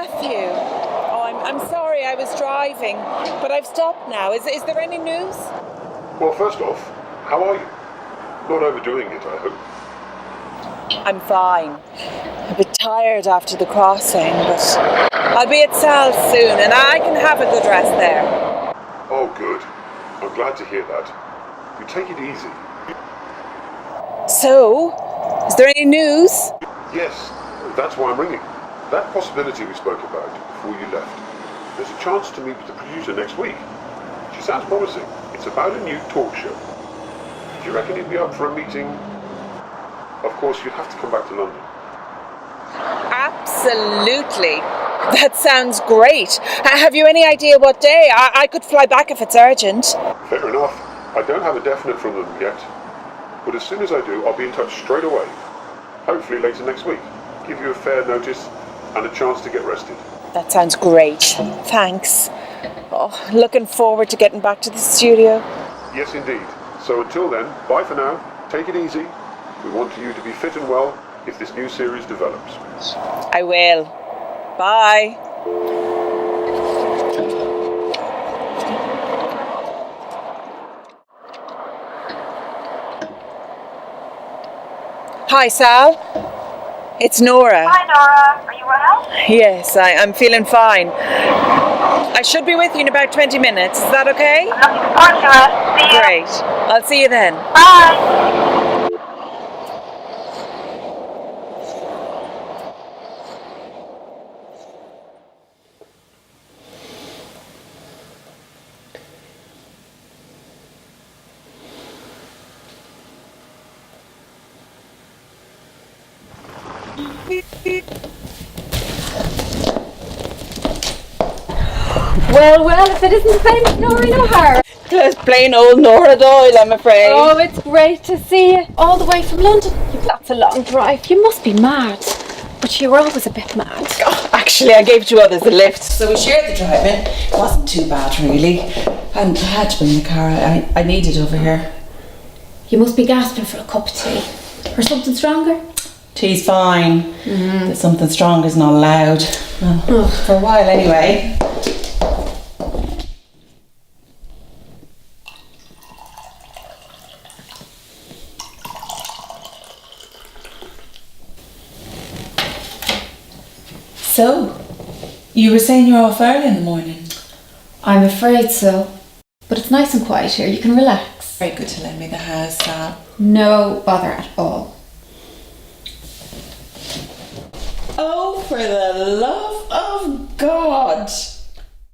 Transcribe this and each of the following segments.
Matthew. Oh, I'm sorry, I was driving, but I've stopped now. Is there any news? Well, first off, how are you? Not overdoing it, I hope. I'm fine. A bit tired after the crossing, but I'll be at Sal's soon and I can have a good rest there. Oh, good. I'm glad to hear that. You take it easy. So, is there any news? Yes, that's why I'm ringing. That possibility we spoke about before you left. There's a chance to meet with the producer next week. She sounds promising. It's about a new talk show. Do you reckon you'd be up for a meeting? Of course, you'd have to come back to London. Absolutely. That sounds great. Have you any idea what day? I could fly back if it's urgent. Fair enough. I don't have a definite from them yet. But as soon as I do, I'll be in touch straight away. Hopefully later next week. Give you a fair notice and a chance to get rested. That sounds great. Thanks. Oh, looking forward to getting back to the studio. Yes, indeed. So until then, bye for now. Take it easy. We want you to be fit and well if this new series develops. I will. Bye. Hi, Sal. It's Nora. Hi, Nora. Are you well? Yes, I'm feeling fine. I should be with you in about 20 minutes. Is that okay? I'm looking forward to it. See you. Great. I'll see you then. Bye. Well, if it isn't the famous Noreen O'Mara. Just plain old Nora Doyle, I'm afraid. Oh, it's great to see you. All the way from London. That's a long drive. You must be mad. But you were always a bit mad. Oh, actually, I gave two others a lift, so we shared the driving. It wasn't too bad, really. And I had to bring the car. I need it over here. You must be gasping for a cup of tea. Or something stronger. Tea's fine. But something strong is not allowed. Well, for a while, anyway. So, you were saying you're off early in the morning? I'm afraid so. But it's nice and quiet here. You can relax. Very good to lend me the house, Sal. No bother at all. Oh, for the love of God!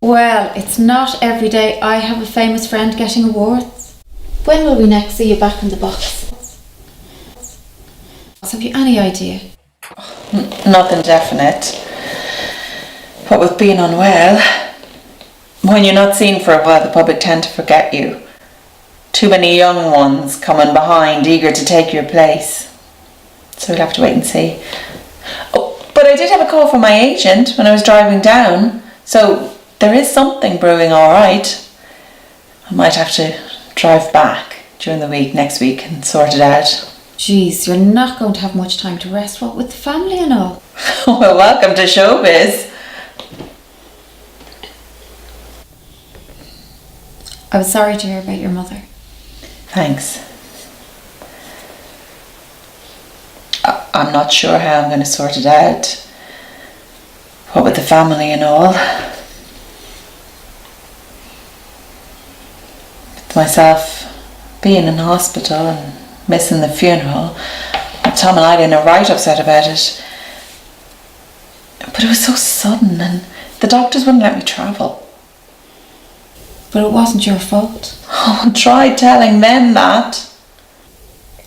Well, it's not every day I have a famous friend getting awards. When will we next see you back in the box? Have you any idea? Nothing definite. But with being unwell, when you're not seen for a while, the public tend to forget you. Too many young ones coming behind, eager to take your place. So we'll have to wait and see. Oh, but I did have a call from my agent when I was driving down, so there is something brewing all right. I might have to drive back during the week next week and sort it out. Jeez, you're not going to have much time to rest, what with the family and all. Well, welcome to showbiz. I was sorry to hear about your mother. Thanks. I'm not sure how I'm going to sort it out. What with the family and all. With myself being in hospital and missing the funeral, Tom and I are right upset about it. But it was so sudden and the doctors wouldn't let me travel. But it wasn't your fault. Oh, try telling them that.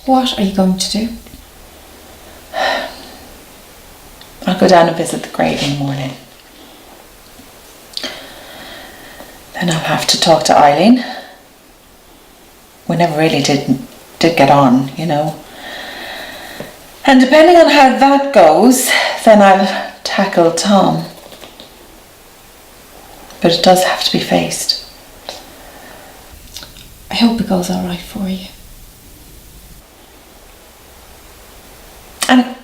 What are you going to do? I'll go down and visit the grave in the morning. Then I'll have to talk to Eileen. We never really did get on, you know. And depending on how that goes, then I'll tackle Tom. But it does have to be faced. I hope it goes all right for you. And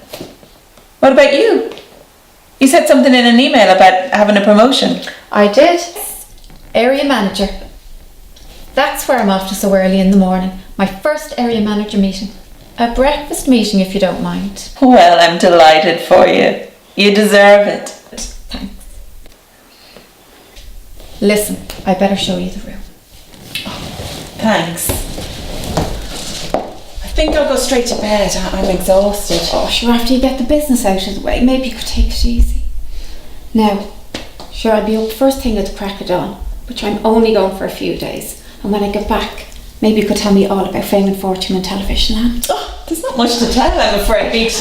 what about you? You said something in an email about having a promotion. I did. Area manager. That's where I'm off to so early in the morning. My first area manager meeting. A breakfast meeting, if you don't mind. Well, I'm delighted for you. You deserve it. Thanks. Listen, I better show you the room. Thanks. I think I'll go straight to bed. I'm exhausted. Oh, sure, after you get the business out of the way, maybe you could take it easy. Now, sure, I'll be up first thing at the crack of dawn, but I'm only going for a few days. And when I get back, maybe you could tell me all about fame and fortune and television land. Oh, there's not much to tell, I'm afraid.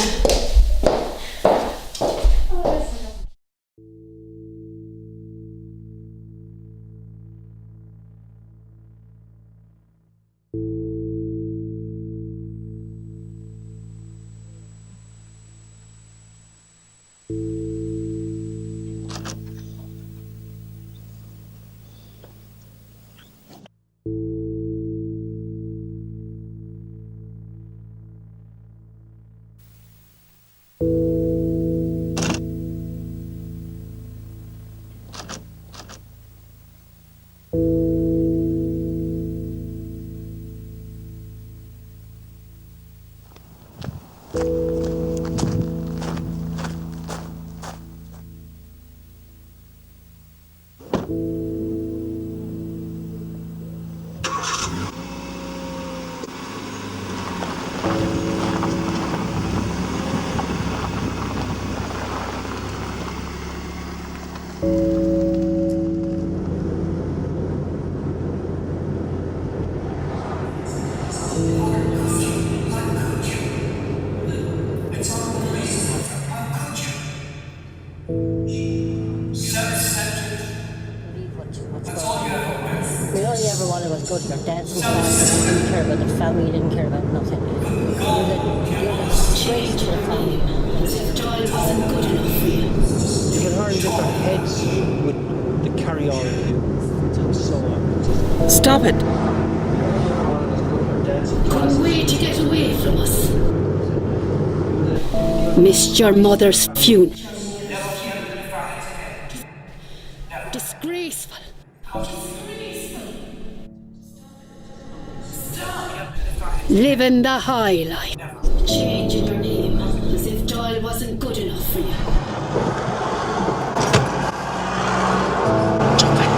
We only ever wanted was good for dads and families. We didn't care about the family, didn't care about nothing. We were straight to the family. As if Doyle wasn't good enough for you. You can hardly get their heads with the carry-on view. So on. Stop it. Couldn't wait to get away from us. Missed your mother's funeral. Disgraceful. Living the high life. Changing your name as if Doyle wasn't good enough for you. Stop it.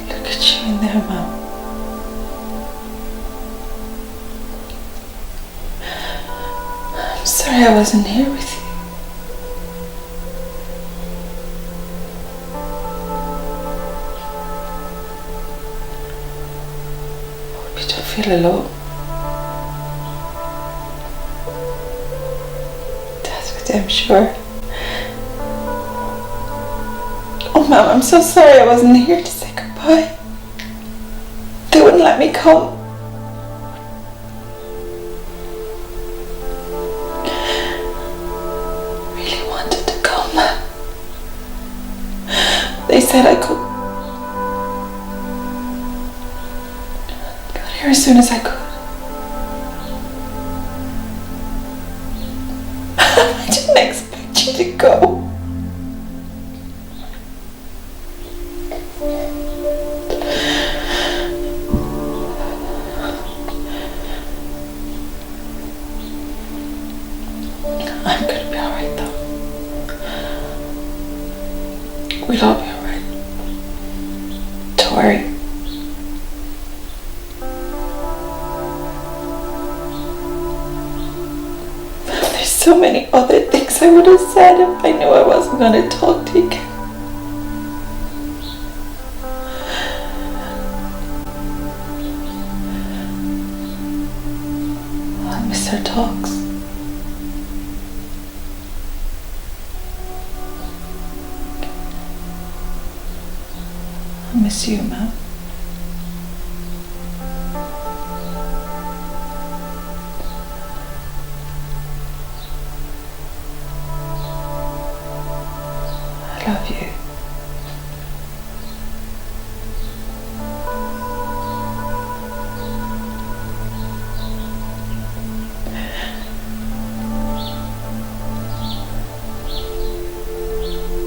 Look at you in there, Mum. sorry I wasn't here with you. I hope you don't feel alone. That's what I'm sure. Oh, Mum, I'm so sorry I wasn't here to say goodbye. They wouldn't let me come. Really wanted to come. They said I could. Got here as soon as I could. I didn't expect you to go. I'm gonna be alright though. We'll all be alright. Don't worry. There's so many other things I would have said if I knew I wasn't gonna talk to you again. I miss our talks. I miss you, Mum. I love you.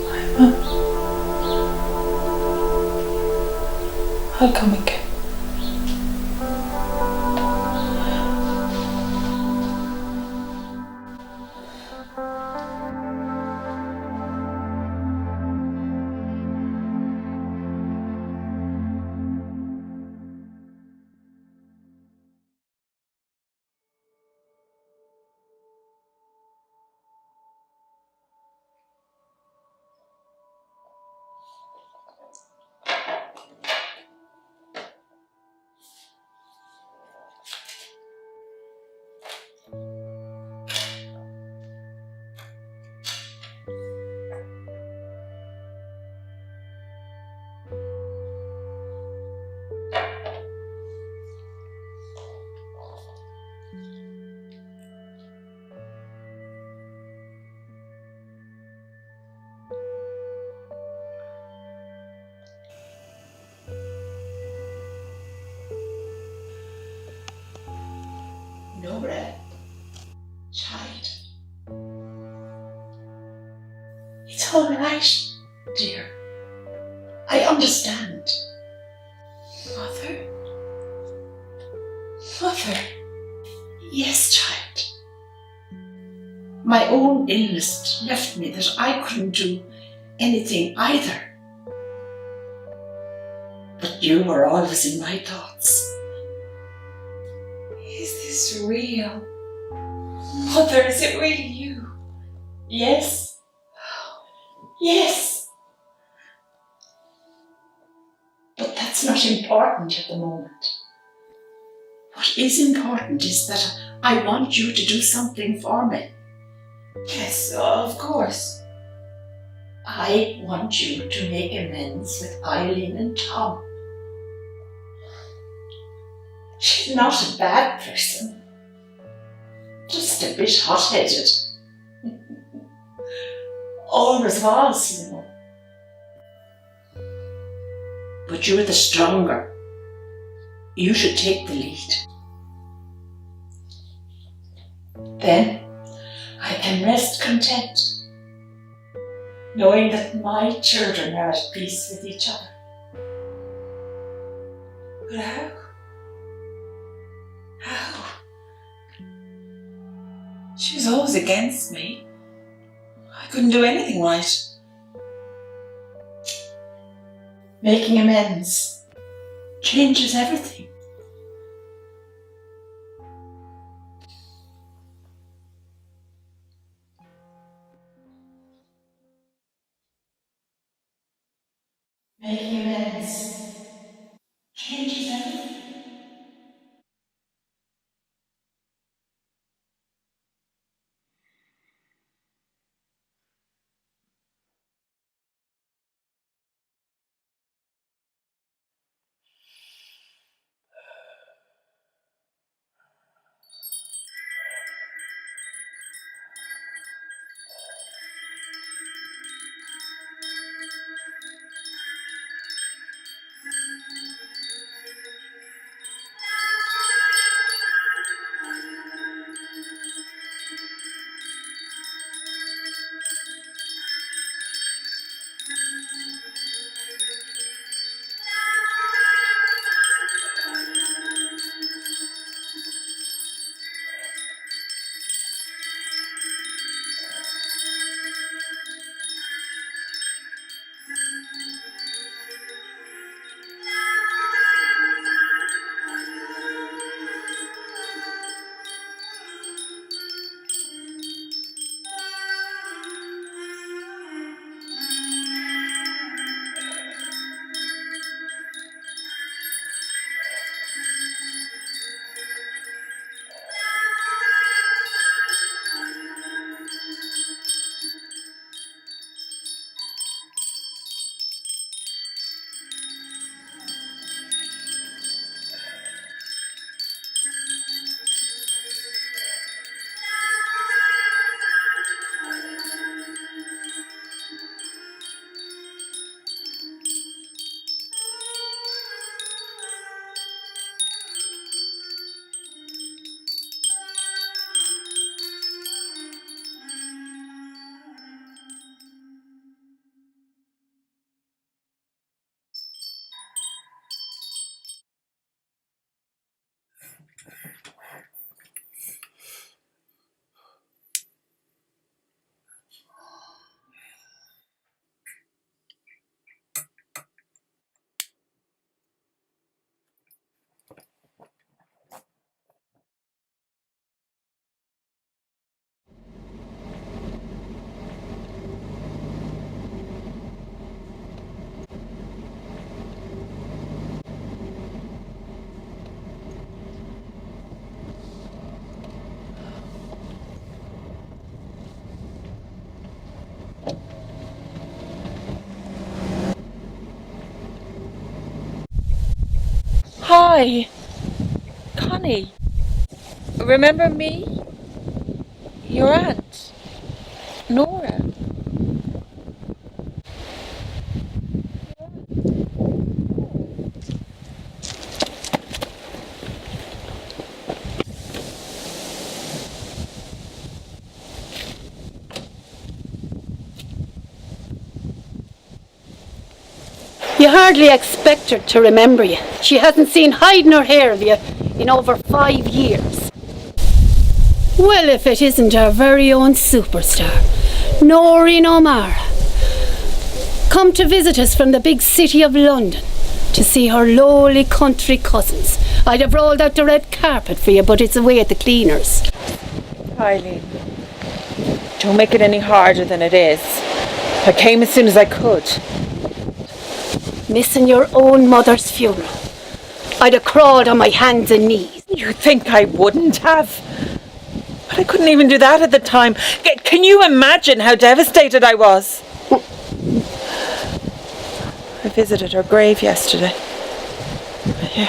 Bye, Mum. I'll come again. Nora, child. It's all right, dear. I understand. Mother? Mother. Yes, child. My own illness left me that I couldn't do anything either. But you were always in my thoughts. Is this real? Mother, is it really you? Yes. Yes. But that's not important at the moment. What is important is that I want you to do something for me. Yes, of course. I want you to make amends with Eileen and Tom. She's not a bad person. Just a bit hot-headed. Always was, you know. But you're the stronger. You should take the lead. Then I can rest content, knowing that my children are at peace with each other. But how? How? She was always against me. I couldn't do anything right. Making amends changes everything. Making amends changes everything. Hi, Connie. Remember me? Your aunt, Nora. You hardly expect her to remember you. She hasn't seen hide nor hair of you in over 5 years. Well, if it isn't our very own superstar, Noreen O'Mara, come to visit us from the big city of London to see her lowly country cousins. I'd have rolled out the red carpet for you, but it's away at the cleaners. Eileen, don't make it any harder than it is. I came as soon as I could. Missing your own mother's funeral. I'd have crawled on my hands and knees. You think I wouldn't have? But I couldn't even do that at the time. Can you imagine how devastated I was? I visited her grave yesterday. Yeah.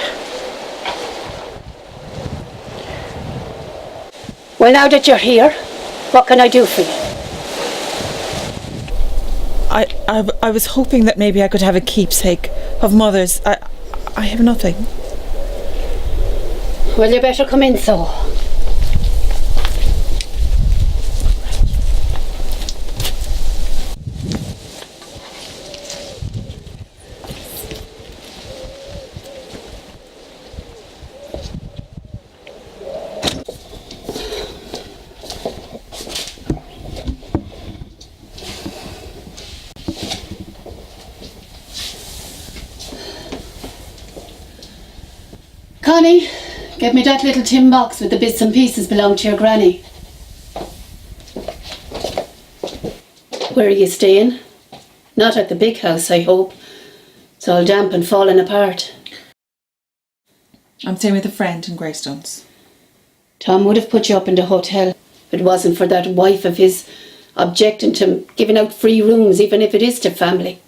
Well, now that you're here, what can I do for you? I was hoping that maybe I could have a keepsake of Mother's. I have nothing. Well, you better come in, so. Connie, get me that little tin box with the bits and pieces belong to your granny. Where are you staying? Not at the big house, I hope. It's all damp and falling apart. I'm staying with a friend in Greystones. Tom would have put you up in the hotel if it wasn't for that wife of his objecting to giving out free rooms, even if it is to family.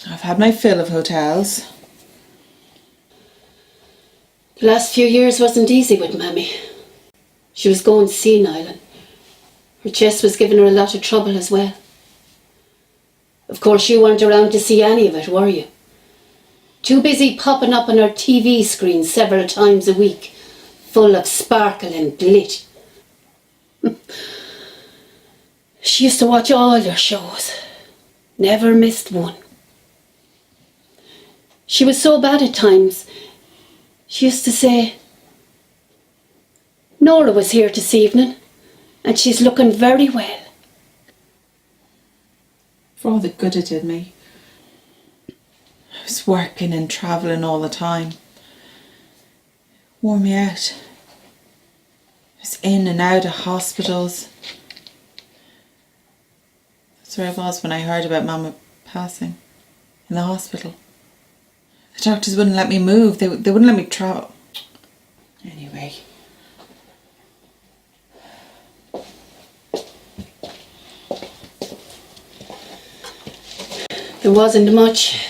I've had my fill of hotels. The last few years wasn't easy with Mammy. She was going senile and her chest was giving her a lot of trouble as well. Of course you weren't around to see any of it, were you? Too busy popping up on her TV screen several times a week, full of sparkle and glit. She used to watch all your shows. Never missed one. She was so bad at times. She used to say, Nora was here this evening and she's looking very well. For all the good it did me. I was working and travelling all the time. Wore me out. I was in and out of hospitals. That's where I was when I heard about Mama passing. In the hospital. The doctors wouldn't let me move. They wouldn't let me travel. Anyway. There wasn't much.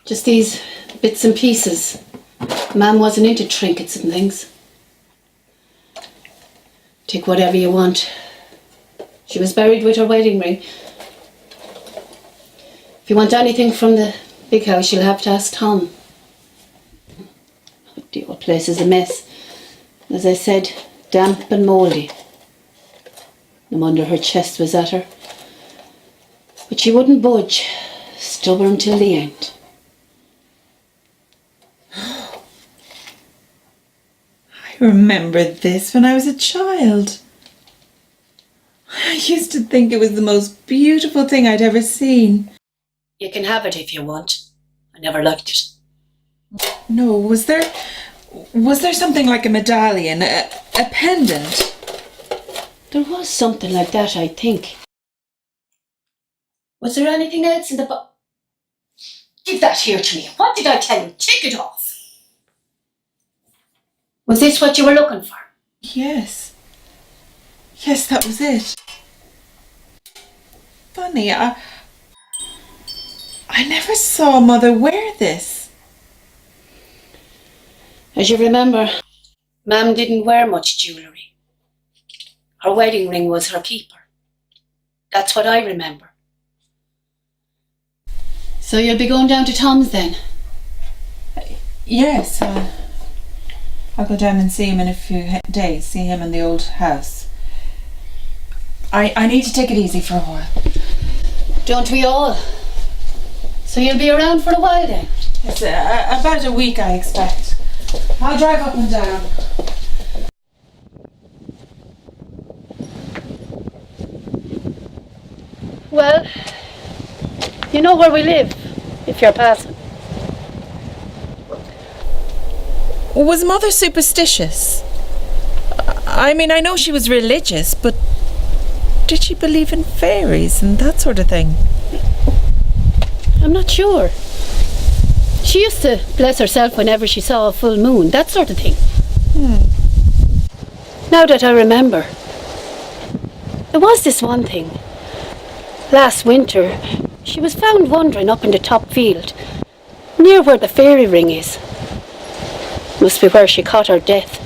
Just these bits and pieces. Mam wasn't into trinkets and things. Take whatever you want. She was buried with her wedding ring. If you want anything from the big house, you'll have to ask Tom. The old place is a mess. As I said, damp and mouldy. No wonder her chest was at her. But she wouldn't budge. Stubborn till the end. I remember this when I was a child. I used to think it was the most beautiful thing I'd ever seen. You can have it if you want. I never liked it. No, was there something like a medallion, a pendant? There was something like that, I think. Was there anything else in the box? Give that here to me. What did I tell you? Take it off. Was this what you were looking for? Yes. Yes, that was it. Funny, I never saw Mother wear this. As you remember, Mam didn't wear much jewellery. Her wedding ring was her keeper. That's what I remember. So you'll be going down to Tom's then? Yes, I'll go down and see him in a few days, see him in the old house. I need to take it easy for a while. Don't we all? So you'll be around for a while then? It's about a week, I expect. I'll drive up and down. Well, you know where we live, if you're passing. Was Mother superstitious? I mean, I know she was religious, but did she believe in fairies and that sort of thing? I'm not sure. She used to bless herself whenever she saw a full moon, that sort of thing. Now that I remember, there was this one thing. Last winter, she was found wandering up in the top field, near where the fairy ring is. Must be where she caught her death.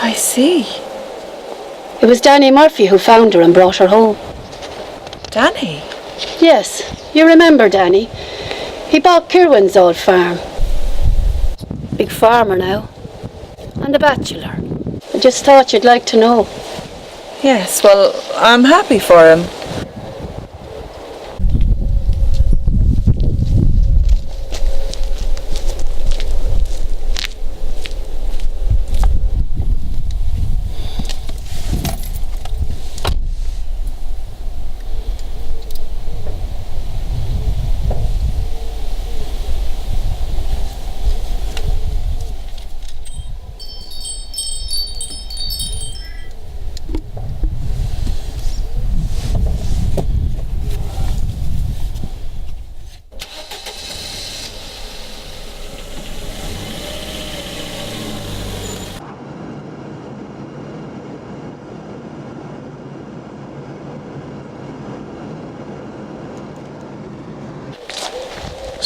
I see. It was Danny Murphy who found her and brought her home. Danny? Yes, you remember Danny. He bought Kirwan's old farm. Big farmer now. And a bachelor. I just thought you'd like to know. Yes, well, I'm happy for him.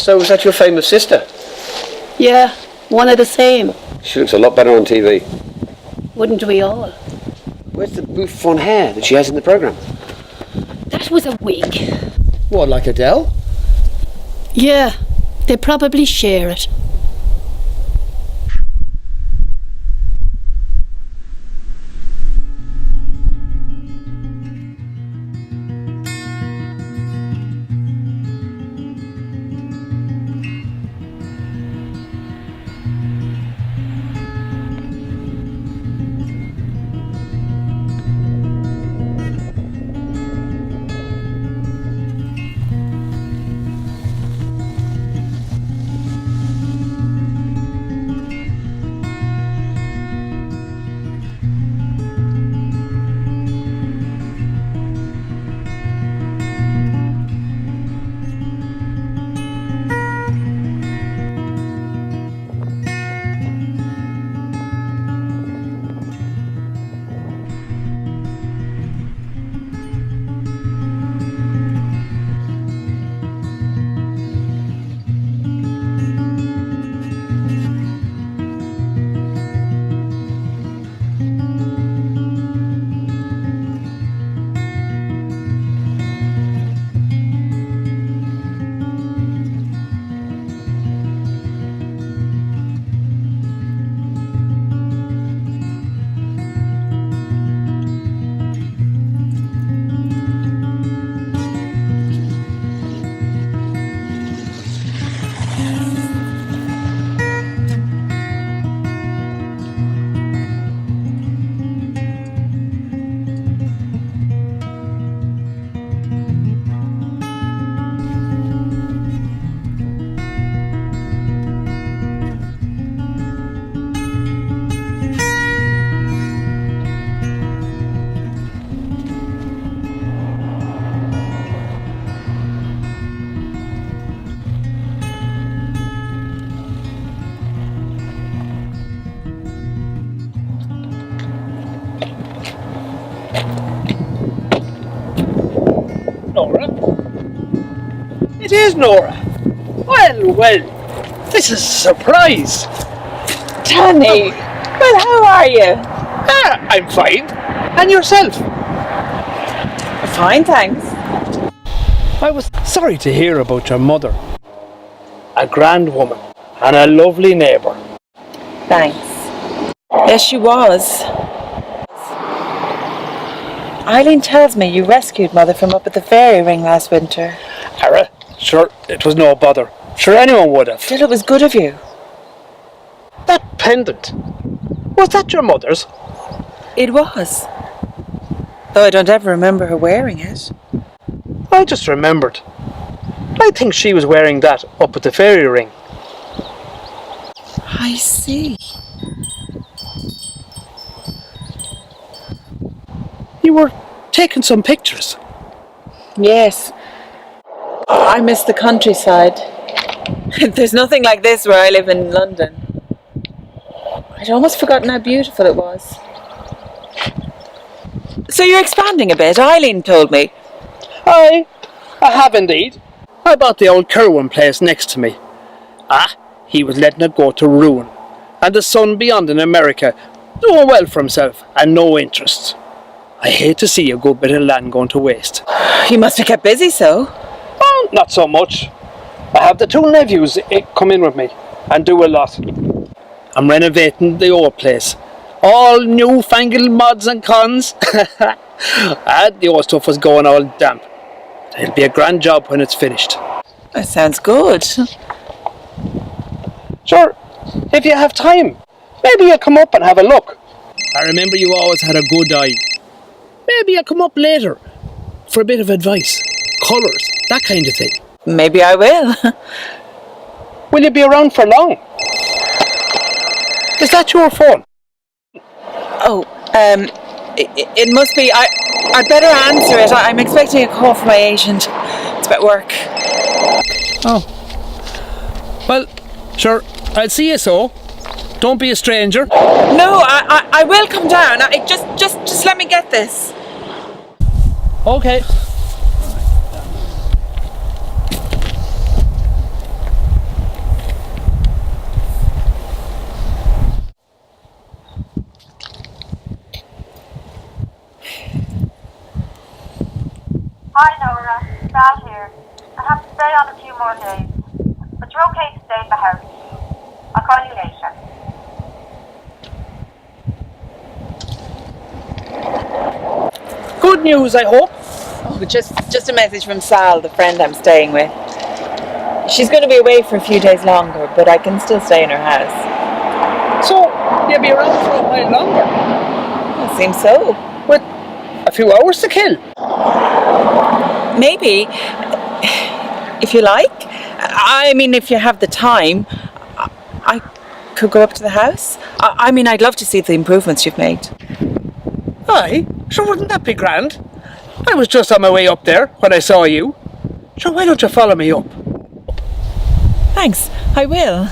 So is that your famous sister? Yeah, one of the same. She looks a lot better on TV. Wouldn't we all? Where's the bouffant hair that she has in the programme? That was a wig. What, like Adele? Yeah, they probably share it. Nora? It is Nora. Well, this is a surprise. Danny! Well, how are you? I'm fine. And yourself? Fine, thanks. I was sorry to hear about your mother. A grand woman and a lovely neighbour. Thanks. Yes, she was. Eileen tells me you rescued Mother from up at the fairy ring last winter. Hera, sure, it was no bother. Sure, anyone would have. Still, it was good of you. That pendant, was that your mother's? It was. Though I don't ever remember her wearing it. I just remembered. I think she was wearing that up at the fairy ring. I see. You were taking some pictures. Yes. I miss the countryside. There's nothing like this where I live in London. I'd almost forgotten how beautiful it was. So you're expanding a bit, Eileen told me. I have indeed. I bought the old Kerwin place next to me. He was letting it go to ruin. And the son beyond in America, doing well for himself and no interest. I hate to see a good bit of land going to waste. You must have kept busy, so. Well, not so much. I have the two nephews come in with me and do a lot. I'm renovating the old place. All newfangled mods and cons. And the old stuff was going all damp. It'll be a grand job when it's finished. That sounds good. Sure, if you have time, maybe you'll come up and have a look. I remember you always had a good eye. Maybe I'll come up later for a bit of advice. Colours, that kind of thing. Maybe I will. Will you be around for long? Is that your phone? Oh, it must be. I'd better answer it. I'm expecting a call from my agent. It's about work. Oh. Well, sure, I'll see you so. Don't be a stranger. No, I will come down. Just let me get this. Okay. Hi, Nora. Sal here. I have to stay on a few more days, but you're okay to stay at the house. I'll call you later. Good news, I hope. But just a message from Sal, the friend I'm staying with. She's going to be away for a few days longer, but I can still stay in her house. So, you'll be around for a while longer. It seems so. With a few hours to kill. Maybe, if you like. I mean, if you have the time, I could go up to the house. I mean, I'd love to see the improvements you've made. Aye, sure, wouldn't that be grand? I was just on my way up there when I saw you. Sure, why don't you follow me up? Thanks, I will.